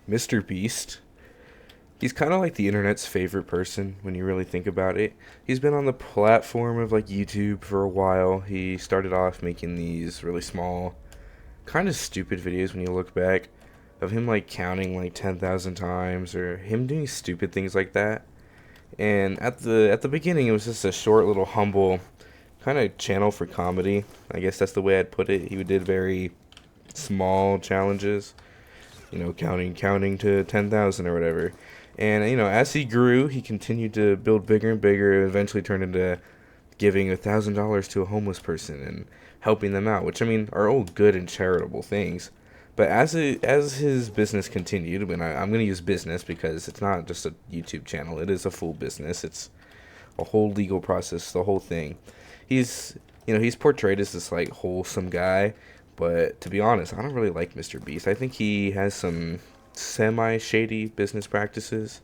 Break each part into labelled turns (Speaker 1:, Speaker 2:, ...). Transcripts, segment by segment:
Speaker 1: Mr. Beast, he's kind of like the internet's favorite person when you really think about it. He's been on the platform of like YouTube for a while. He started off making these really small, kind of stupid videos when you look back of him like counting like 10,000 times or him doing stupid things like that. And at the beginning it was just a short little humble kind of channel for comedy. I guess that's the way I'd put it. He did very small challenges, counting to 10,000 or whatever. And as he grew, he continued to build bigger and bigger. Eventually, turned into giving $1,000 to a homeless person and helping them out, which I mean are all good and charitable things. But as his business continued, and I'm going to use business because it's not just a YouTube channel; it is a full business. It's a whole legal process, the whole thing. He's portrayed as this like wholesome guy, but to be honest, I don't really like Mr. Beast. I think he has some semi shady business practices.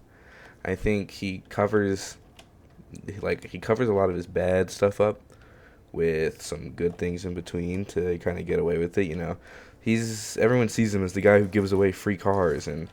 Speaker 1: I think he covers a lot of his bad stuff up with some good things in between to kind of get away with it. He's everyone sees him as the guy who gives away free cars and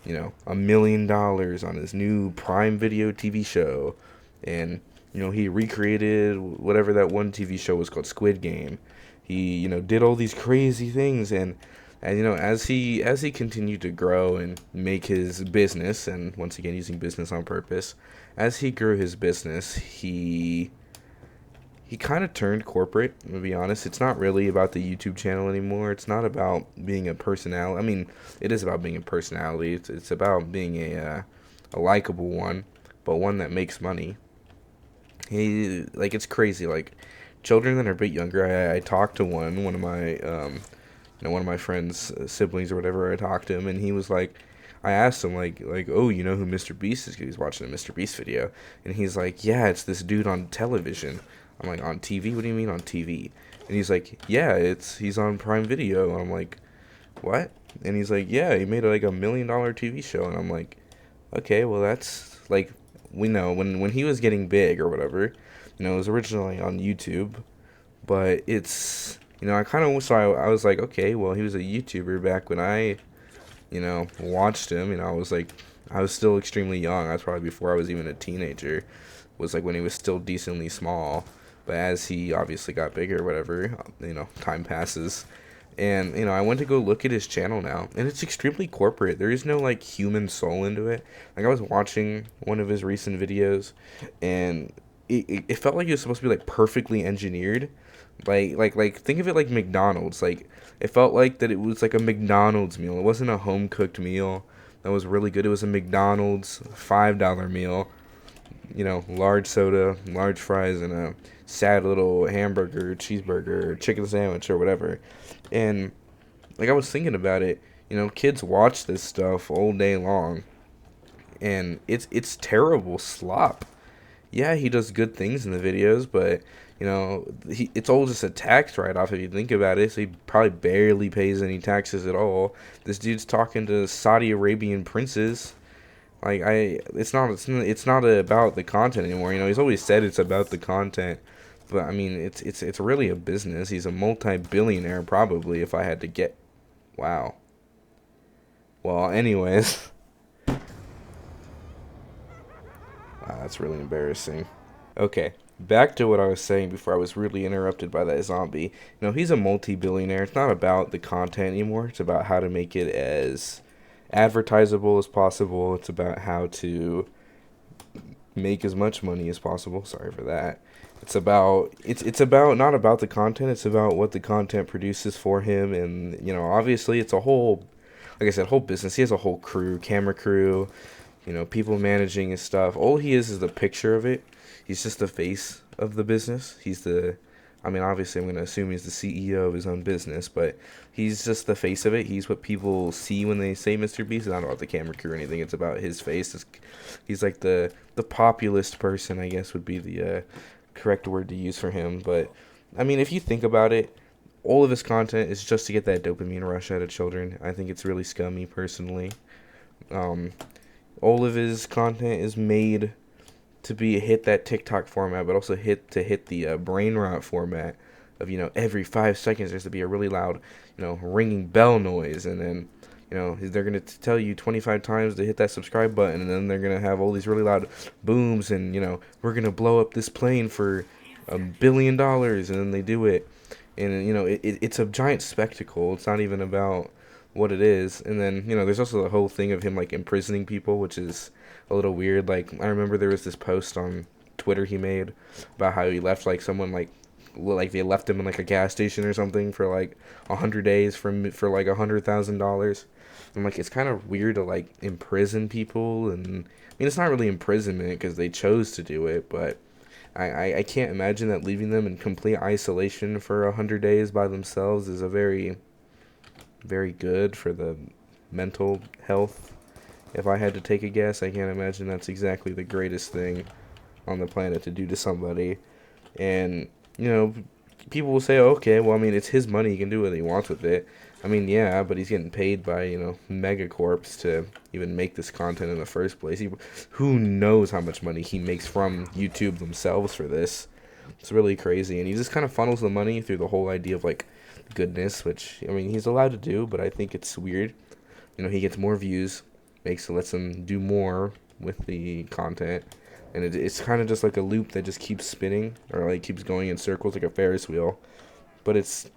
Speaker 1: $1 million on his new Prime Video TV show, and he recreated whatever that one TV show was called, Squid Game. He did all these crazy things, and as he continued to grow and make his business, and once again using business on purpose, as he grew his business, he kind of turned corporate. To be honest, it's not really about the YouTube channel anymore. It's not about being a personality. I mean, it is about being a personality. It's about being a likable one, but one that makes money. It's crazy. Like children that are a bit younger, I talked to one of my one of my friends' siblings or whatever. I talked to him, and he was like, I asked him oh, you know who Mr. Beast is? 'Cause he's watching a Mr. Beast video, and he's like, yeah, it's this dude on television. I'm like, on TV? What do you mean on TV? And he's like, yeah, he's on Prime Video. And I'm like, what? And he's like, yeah, he made like $1 million TV show. And I'm like, okay, well that's like, we know when he was getting big or whatever, it was originally on YouTube, but it's I kind of so I was like, okay, well he was a YouTuber back when I watched him. I was still extremely young. I was probably before I was even a teenager. Was like when he was still decently small. But as he obviously got bigger, whatever, time passes. And, I went to go look at his channel now, and it's extremely corporate. There is no, like, human soul into it. Like, I was watching one of his recent videos, and it felt like it was supposed to be, like, perfectly engineered. Like, think of it like McDonald's. Like, it felt like that it was, like, a McDonald's meal. It wasn't a home-cooked meal that was really good. It was a McDonald's $5 meal, large soda, large fries, and a sad little hamburger, cheeseburger, chicken sandwich, or whatever. And like I was thinking about it, kids watch this stuff all day long, and it's terrible slop. Yeah, he does good things in the videos, but it's all just a tax write-off if you think about it. So he probably barely pays any taxes at all. This dude's talking to Saudi Arabian princes. Like it's not about the content anymore. He's always said it's about the content, but I mean it's really a business. He's a multi-billionaire probably, if I had to get. Wow. Well, anyways, wow, that's really embarrassing. Okay, back to what I was saying before I was rudely interrupted by that zombie. He's a multi-billionaire. It's not about the content anymore. It's about how to make it as advertisable as possible. It's about how to make as much money as possible. Sorry for that. It's about not about the content. It's about what the content produces for him, and obviously it's a whole, like I said, whole business. He has a whole crew, camera crew, people managing his stuff. All he is the picture of it. He's just the face of the business. I mean, obviously, I'm going to assume he's the CEO of his own business, but he's just the face of it. He's what people see when they say Mr. Beast. It's not about the camera crew or anything. It's about his face. He's like the populist person, I guess, would be the correct word to use for him. But, I mean, if you think about it, all of his content is just to get that dopamine rush out of children. I think it's really scummy, personally. Um, all of his content is made to be hit that TikTok format, but also hit the brain rot format of every 5 seconds there's to be a really loud ringing bell noise, and then you know, they're gonna tell you 25 times to hit that subscribe button, and then they're gonna have all these really loud booms, and you know, we're gonna blow up this plane for $1 billion, and then they do it, and you know, it's a giant spectacle. It's not even about what it is. And then, you know, there's also the whole thing of him like imprisoning people, which is a little weird. Like, I remember there was this post on Twitter he made about how he left like someone like they left him in like a gas station or something for like 100 days for like $100,000. I'm like, it's kind of weird to like imprison people, and I mean, it's not really imprisonment because they chose to do it, but I can't imagine that leaving them in complete isolation for 100 days by themselves is a very good for the mental health. If I had to take a guess, I can't imagine that's exactly the greatest thing on the planet to do to somebody. And, you know, people will say, okay, well, I mean, it's his money. He can do what he wants with it. I mean, yeah, but he's getting paid by, you know, megacorps to even make this content in the first place. Who knows how much money he makes from YouTube themselves for this? It's really crazy. And he just kind of funnels the money through the whole idea of, like, goodness, which, I mean, he's allowed to do, but I think it's weird. You know, he gets more views, lets him do more with the content, and it's kind of just like a loop that just keeps spinning, or like keeps going in circles like a Ferris wheel. But it's,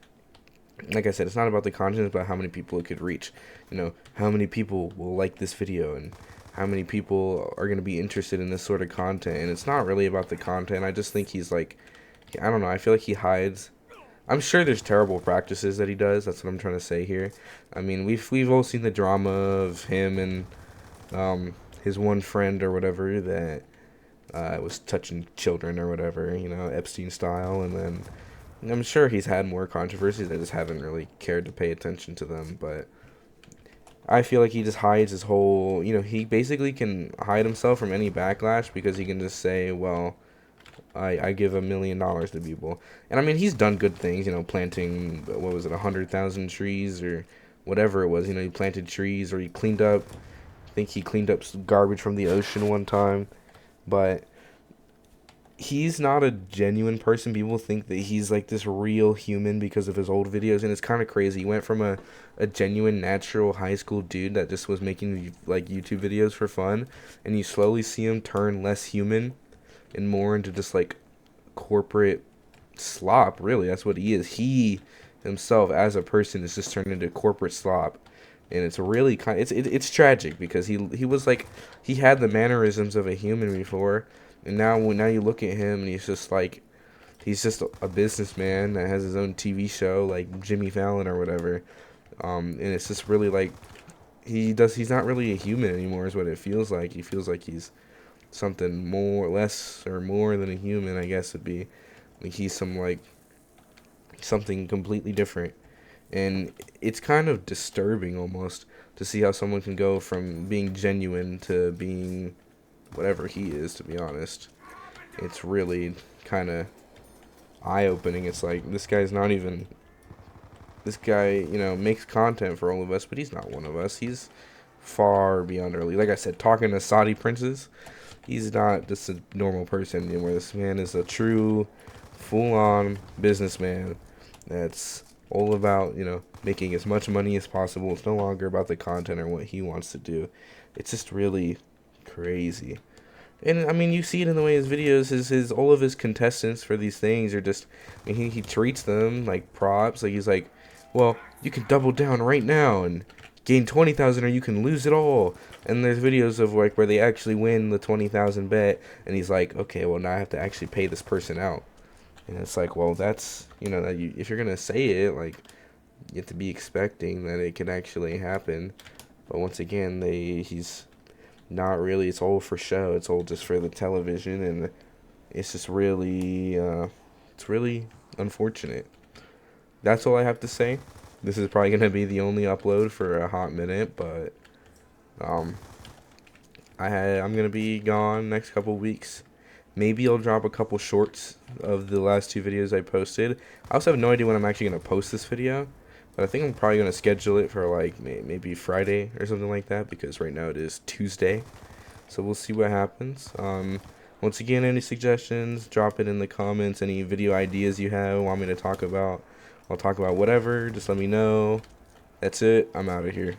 Speaker 1: like I said, it's not about the content, it's about how many people it could reach. You know, how many people will like this video, and how many people are going to be interested in this sort of content. And it's not really about the content. I just think he's like, I don't know, I feel like he hides. I'm sure there's terrible practices that he does. That's what I'm trying to say here. I mean, we've all seen the drama of him and his one friend or whatever that was touching children or whatever, you know, Epstein style. And then I'm sure he's had more controversies. I just haven't really cared to pay attention to them. But I feel like he just hides his whole, you know, he basically can hide himself from any backlash because he can just say, well, I give $1 million to people. And I mean, he's done good things, you know, planting, what was it, 100,000 trees or whatever it was. You know, he planted trees, or he cleaned up, I think he cleaned up some garbage from the ocean one time. But he's not a genuine person. People think that he's like this real human because of his old videos, and it's kind of crazy. He went from a genuine, natural high school dude that just was making like YouTube videos for fun, and you slowly see him turn less human and more into just like corporate slop. Really, that's what he is. He himself as a person is just turned into corporate slop, and it's really it's tragic because he was like, he had the mannerisms of a human before, and now you look at him and he's just a businessman that has his own TV show like Jimmy Fallon or whatever, and it's just really like he's not really a human anymore is what it feels like. He feels like he's something less or more than a human, I guess would be. Like he's something completely different. And it's kind of disturbing almost to see how someone can go from being genuine to being whatever he is, to be honest. It's really kind of eye-opening. It's like, this guy, you know, makes content for all of us, but he's not one of us. He's far beyond early. Like I said, talking to Saudi princes, he's not just a normal person anymore. This man is a true, full-on businessman that's all about, you know, making as much money as possible. It's no longer about the content or what he wants to do. It's just really crazy. And I mean, you see it in the way his videos, his all of his contestants for these things are just, I mean, he treats them like props. Like, he's like, well, you can double down right now and gain 20,000, or you can lose it all. And there's videos of like where they actually win the 20,000 bet, and he's like, okay, well, now I have to actually pay this person out. And it's like, well, that's, you know, that if you're gonna say it, like, you have to be expecting that it can actually happen. But once again, he's not really. It's all for show. It's all just for the television, and it's just really, it's really unfortunate. That's all I have to say. This is probably gonna be the only upload for a hot minute, but I'm gonna be gone next couple weeks. Maybe I'll drop a couple shorts of the last 2 videos I posted. I also have no idea when I'm actually gonna post this video, but I think I'm probably gonna schedule it for like maybe Friday or something like that, because right now it is Tuesday. So we'll see what happens. Once again, any suggestions, drop it in the comments. Any video ideas you have, want me to talk about, I'll talk about whatever. Just let me know. That's it. I'm out of here.